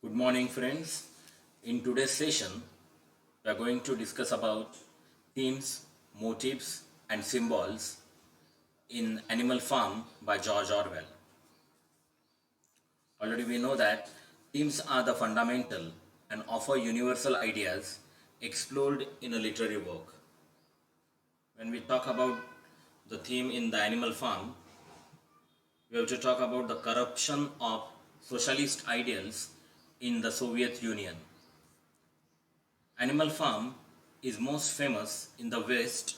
Good morning, friends. In today's session, we are going to discuss about themes, motifs, and symbols in Animal Farm by George Orwell. Already we know that themes are the fundamental and offer universal ideas explored in a literary work. When we talk about the theme in the Animal Farm, we have to talk about the corruption of socialist ideals in the Soviet Union. Animal Farm is most famous in the West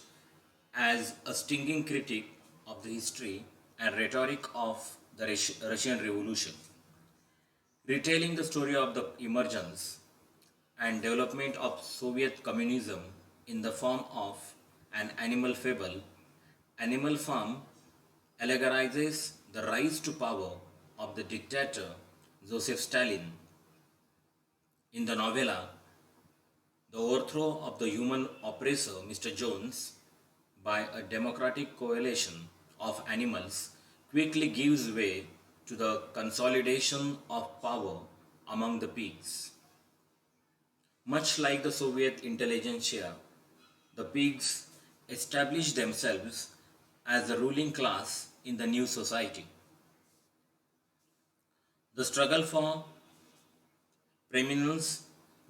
as a stinging critique of the history and rhetoric of the Russian Revolution, retelling the story of the emergence and development of Soviet communism in the form of an animal fable. Animal Farm allegorizes the rise to power of the dictator Joseph Stalin. In the novella, the overthrow of the human oppressor Mr. Jones by a democratic coalition of animals quickly gives way to the consolidation of power among the pigs. Much like the Soviet intelligentsia, the pigs established themselves as the ruling class in the new society. The struggle for preeminence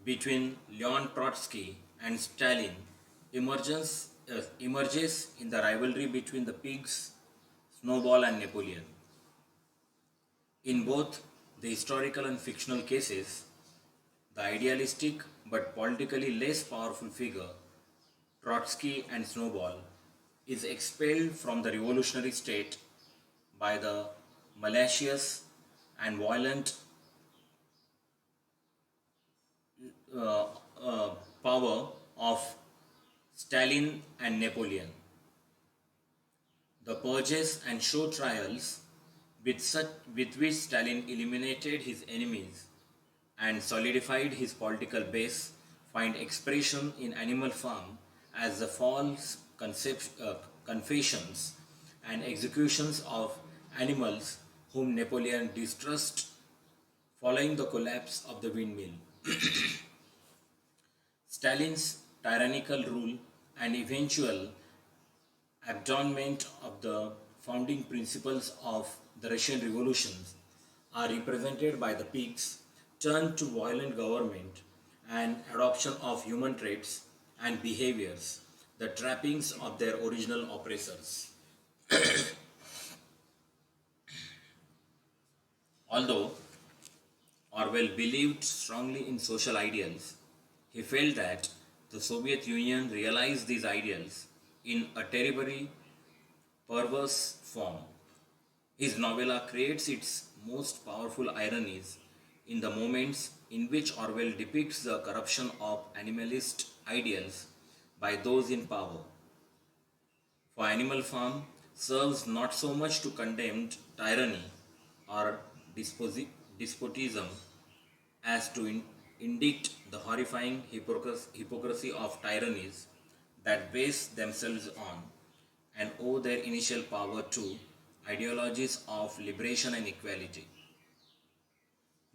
between Leon Trotsky and Stalin emerges in the rivalry between the pigs, Snowball, and Napoleon. In both the historical and fictional cases, the idealistic but politically less powerful figure, Trotsky and Snowball, is expelled from the revolutionary state by the malicious and violent uh, uh, power of Stalin and Napoleon. The purges and show trials with which Stalin eliminated his enemies and solidified his political base find expression in Animal Farm as the false confessions and executions of animals whom Napoleon distrusted following the collapse of the windmill. Stalin's tyrannical rule and eventual abandonment of the founding principles of the Russian revolutions are represented by the pigs' turn to violent government and adoption of human traits and behaviors, the trappings of their original oppressors. Although Orwell believed strongly in social ideals, he felt that the Soviet Union realized these ideals in a terribly perverse form. His novella creates its most powerful ironies in the moments in which Orwell depicts the corruption of animalist ideals by those in power. For Animal Farm serves not so much to condemn tyranny or despotism as to indict the horrifying hypocrisy of tyrannies that base themselves on and owe their initial power to ideologies of liberation and equality.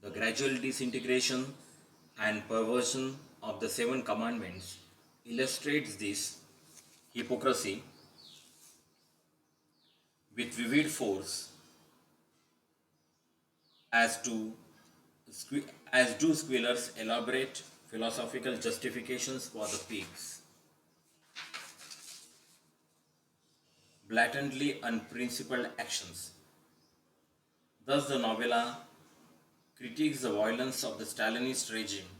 The gradual disintegration and perversion of the Seven Commandments illustrates this hypocrisy with vivid force as to as do Squealer's elaborate philosophical justifications for the pigs. Blatantly unprincipled actions. Thus, the novella critiques the violence of the Stalinist regime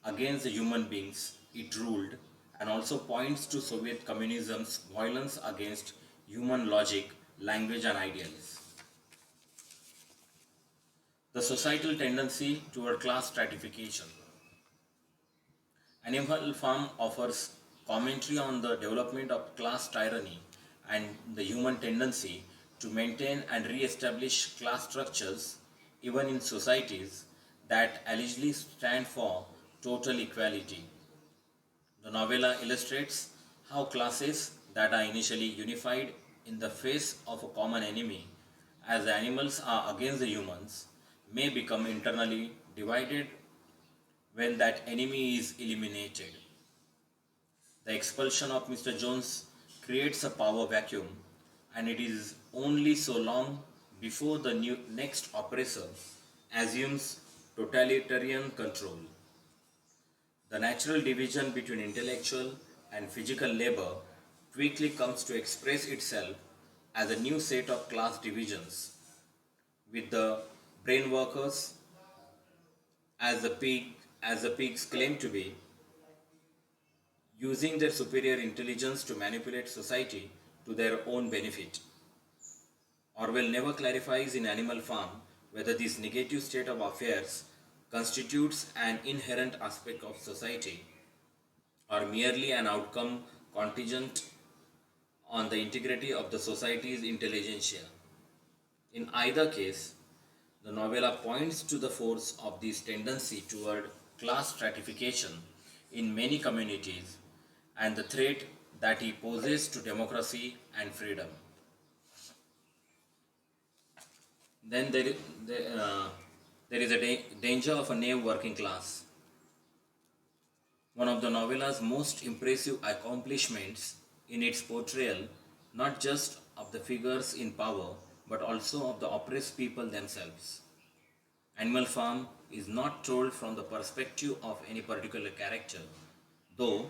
against the human beings it ruled and also points to Soviet communism's violence against human logic, language, and ideals. The societal tendency toward class stratification. Animal Farm offers commentary on the development of class tyranny and the human tendency to maintain and re-establish class structures even in societies that allegedly stand for total equality. The novella illustrates how classes that are initially unified in the face of a common enemy, as the animals are against the humans, may become internally divided when that enemy is eliminated. The expulsion of Mr. Jones creates a power vacuum, and it is only so long before the next oppressor assumes totalitarian control. The natural division between intellectual and physical labor quickly comes to express itself as a new set of class divisions, with the brain workers as the pigs claim to be, using their superior intelligence to manipulate society to their own benefit. Orwell never clarifies in Animal Farm whether this negative state of affairs constitutes an inherent aspect of society or merely an outcome contingent on the integrity of the society's intelligentsia. In either case, the novella points to the force of this tendency toward class stratification in many communities and the threat that he poses to democracy and freedom. Then there is a danger of a naive working class. One of the novella's most impressive accomplishments in its portrayal not just of the figures in power but also of the oppressed people themselves. Animal Farm is not told from the perspective of any particular character, though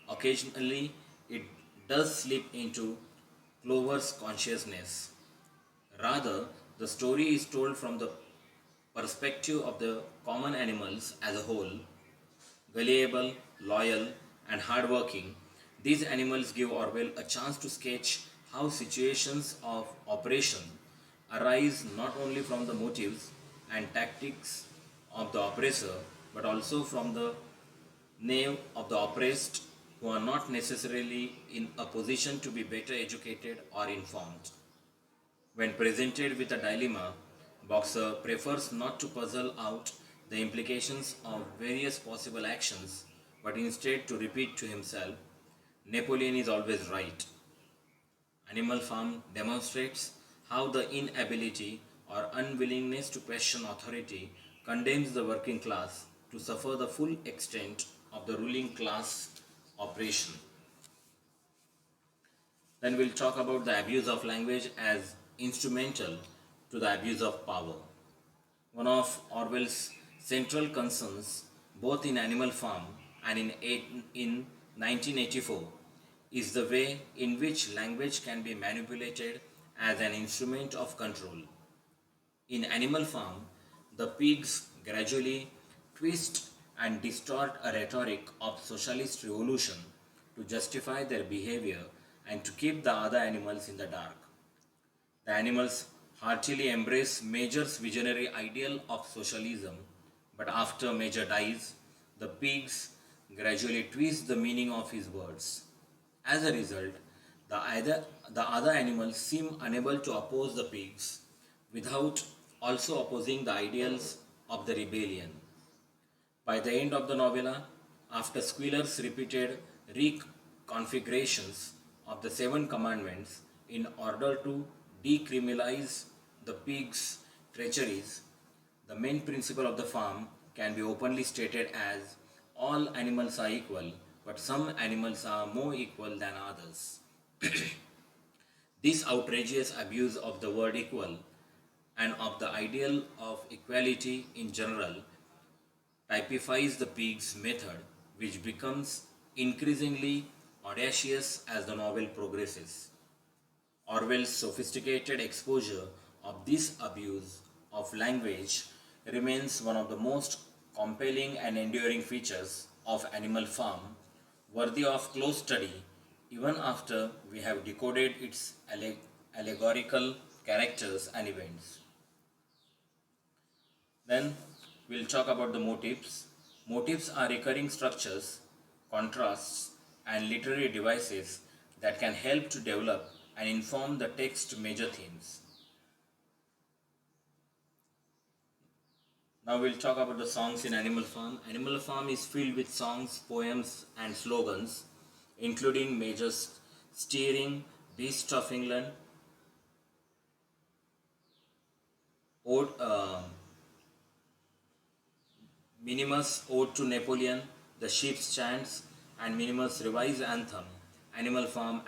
occasionally it does slip into Clover's consciousness. Rather, the story is told from the perspective of the common animals as a whole. Gullible, loyal, and hardworking, these animals give Orwell a chance to sketch how situations of oppression arise not only from the motives and tactics of the oppressor but also from the naive of the oppressed who are not necessarily in a position to be better educated or informed. When presented with a dilemma, Boxer prefers not to puzzle out the implications of various possible actions, but instead to repeat to himself, Napoleon is always right. Animal Farm demonstrates how the inability or unwillingness to question authority condemns the working class to suffer the full extent of the ruling class oppression. Then we'll talk about the abuse of language as instrumental to the abuse of power. One of Orwell's central concerns, both in Animal Farm and in 1984, is the way in which language can be manipulated as an instrument of control. In Animal Farm, the pigs gradually twist and distort a rhetoric of socialist revolution to justify their behavior and to keep the other animals in the dark. The animals heartily embrace Major's visionary ideal of socialism, but after Major dies, the pigs gradually twist the meaning of his words. As a result, the other animals seem unable to oppose the pigs without also opposing the ideals of the rebellion. By the end of the novella, after Squealer's repeated reconfigurations of the Seven Commandments in order to decriminalize the pig's treacheries, the main principle of the farm can be openly stated as all animals are equal, but some animals are more equal than others. This outrageous abuse of the word equal and of the ideal of equality in general typifies the pig's method, which becomes increasingly audacious as the novel progresses. Orwell's sophisticated exposure of this abuse of language remains one of the most compelling and enduring features of Animal Farm, worthy of close study even after we have decoded its allegorical characters and events. Then we'll talk about the motifs. Motifs are recurring structures, contrasts, and literary devices that can help to develop and inform the text major themes. Now we'll talk about the songs in Animal Farm. Animal Farm is filled with songs, poems, and slogans, including Major's Steering, Beast of England, Ode, Minimus' Ode to Napoleon, The Sheep's Chants, and Minimus' revised anthem, Animal Farm.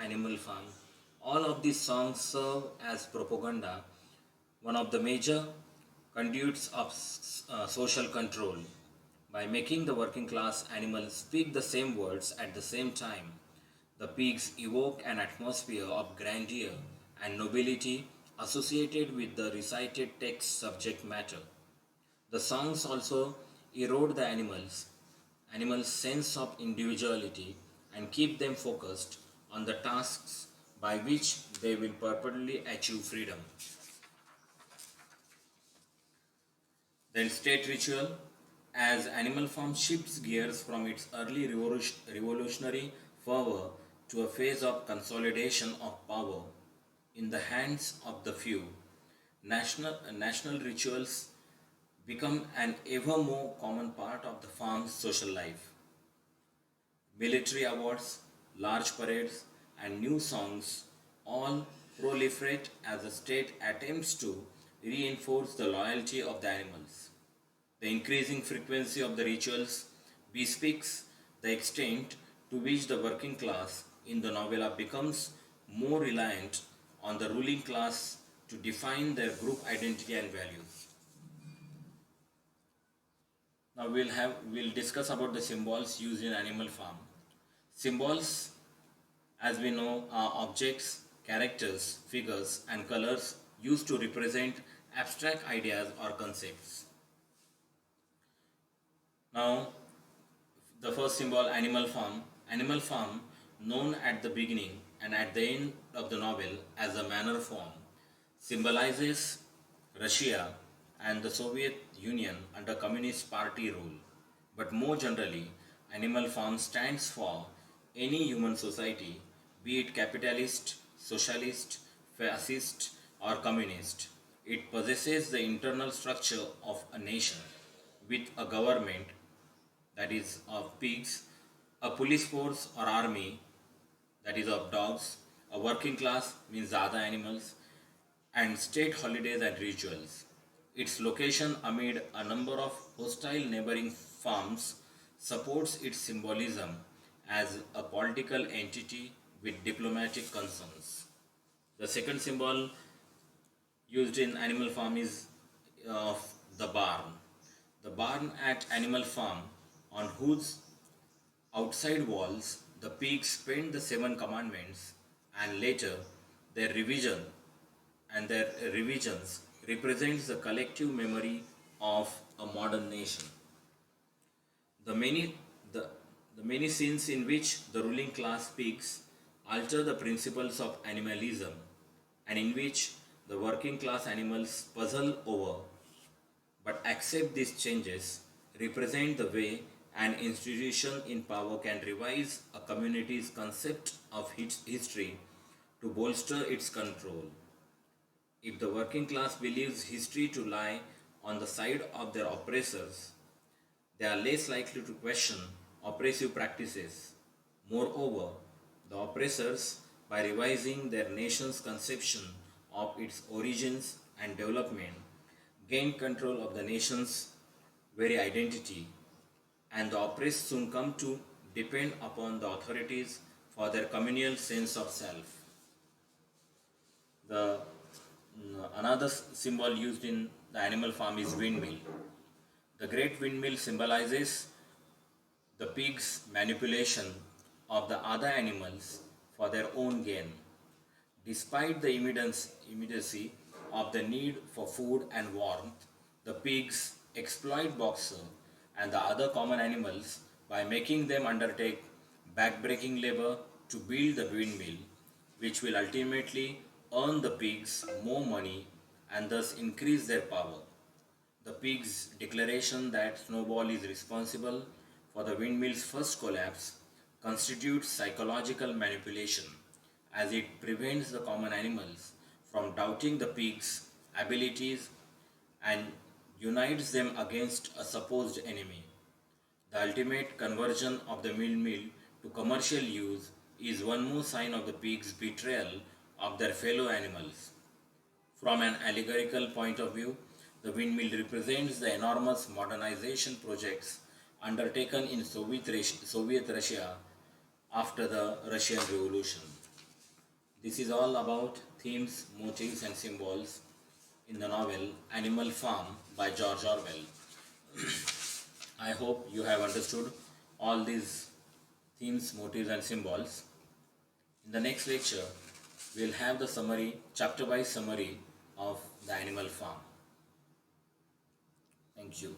All of these songs serve as propaganda, one of the major conduits of social control. By making the working class animals speak the same words at the same time, the pigs evoke an atmosphere of grandeur and nobility associated with the recited text subject matter. The songs also erode the animals' sense of individuality and keep them focused on the tasks by which they will purportedly achieve freedom. Then state ritual, as Animal Farm shifts gears from its early revolutionary fervor to a phase of consolidation of power in the hands of the few. National rituals become an ever more common part of the farm's social life. Military awards, large parades, and new songs all proliferate as the state attempts to reinforce the loyalty of the animals. The increasing frequency of the rituals bespeaks the extent to which the working class in the novella becomes more reliant on the ruling class to define their group identity and values. Now we'll discuss about the symbols used in Animal Farm. Symbols, as we know, are objects, characters, figures, and colors used to represent abstract ideas or concepts. Now, the first symbol, Animal Farm. Animal Farm, known at the beginning and at the end of the novel as a manor farm, symbolizes Russia and the Soviet Union under Communist Party rule. But more generally, Animal Farm stands for any human society, be it capitalist, socialist, fascist, or communist. It possesses the internal structure of a nation with a government, that is of pigs, a police force or army, that is of dogs, a working class means the other animals, and state holidays and rituals. Its location amid a number of hostile neighboring farms supports its symbolism as a political entity with diplomatic concerns. The second symbol used in Animal Farm is of the barn. The barn at Animal Farm, on whose outside walls the pigs penned the seven commandments and later their revision and their revisions represents the collective memory of a modern nation. The many, the, the many scenes in which the ruling class speaks alter the principles of animalism and in which the working class animals puzzle over but accept these changes represent the way an institution in power can revise a community's concept of its history to bolster its control. If the working class believes history to lie on the side of their oppressors, they are less likely to question oppressive practices. Moreover, the oppressors, by revising their nation's conception of its origins and development, gain control of the nation's very identity, and the oppressed soon come to depend upon the authorities for their communal sense of self. The another symbol used in the Animal Farm is windmill. The great windmill symbolizes the pig's manipulation of the other animals for their own gain. Despite the immediacy of the need for food and warmth, the pigs exploit Boxer and the other common animals by making them undertake backbreaking labor to build the windmill, which will ultimately earn the pigs more money and thus increase their power. The pig's declaration that Snowball is responsible for the windmill's first collapse constitutes psychological manipulation as it prevents the common animals from doubting the pig's abilities and unites them against a supposed enemy. The ultimate conversion of the windmill to commercial use is one more sign of the pig's betrayal of their fellow animals. From an allegorical point of view, The windmill represents the enormous modernization projects undertaken in Soviet Russia after the Russian Revolution. This is all about themes, motifs, and symbols in the novel Animal Farm by George Orwell. I hope you have understood all these themes, motifs, and symbols. In the next lecture, we'll have the summary, chapter by summary of the Animal Farm. Thank you.